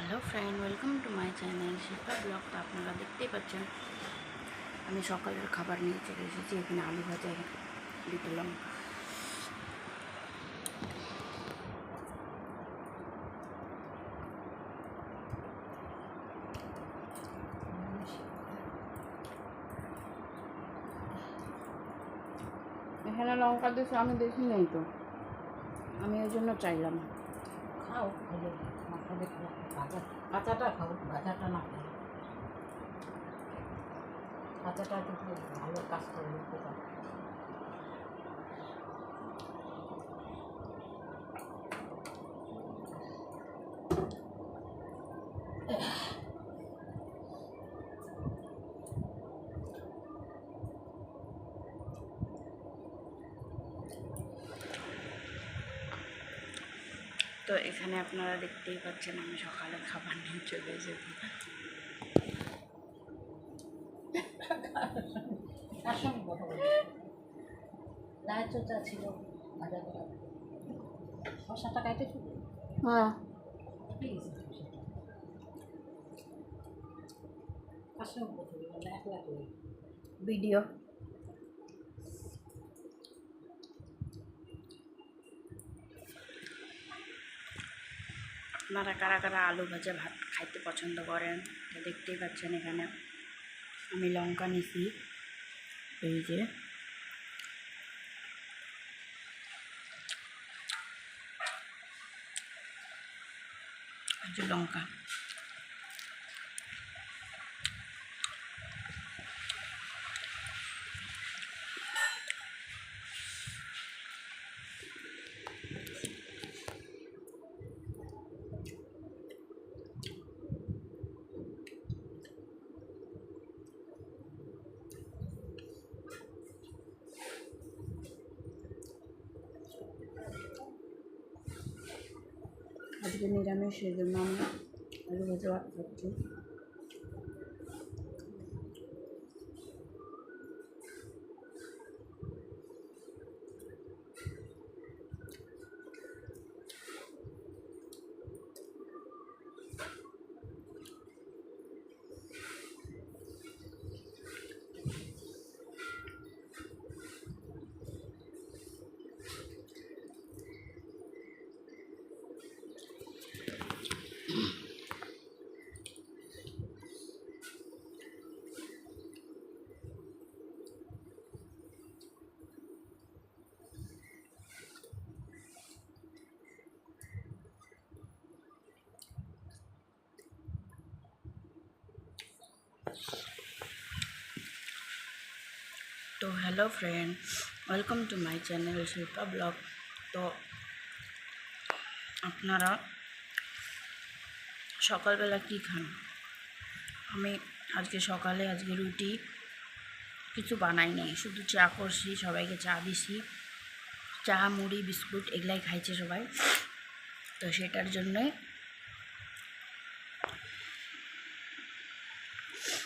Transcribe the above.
Hello friend, welcome to my channel Shilpa blog. তো আপনারা দেখতেই পাচ্ছেন আমি সকালের খাবার নিয়ে চলে এসেছি। এখানে আলু ভাজা, এখানে দুটো লঙ্কা। এখানে লঙ্কা দিয়েছে, আমি দেখি নেই তো, আমি ওই জন্য চাইলাম। খাও খেলে মাথা দেখে ভাজা কাঁচাটা খাও, ভাজাটা না খাও। কাঁচাটা কিন্তু ভালো কাজ করে উপকার। তো এখানে আপনারা দেখতেই পাচ্ছেন আমি সকালের খাবার নিয়ে চলে এসেছি। তার সঙ্গে কথা বলি, লাল চোচা ছিল ভাজা করা, শসাটা কাইটেছো? হ্যাঁ, প্লিজ তার সঙ্গে কথা বলি না, একলা করি ভিডিও। আপনারা কারা কারা আলু ভাজা ভাত খাইতে পছন্দ করেন? তো দেখতেই পাচ্ছেন এখানে আমি লঙ্কা নিছি, এই যে লঙ্কা। আজকে নিরামিষ, সেই জন্য আমি আলু ভাজা ভাত খাচ্ছি। তো hello friend, welcome to my channel Shilpa blog. তো আপনারা সকালবেলা কি খান? আমি আজকে রুটি কিছু বানাই নাই, শুধু চা করছি, সবাইকে চা দিছি। চা, মুড়ি, বিস্কুট এগুলাই খাইছে সবাই। তো সেটার জন্যে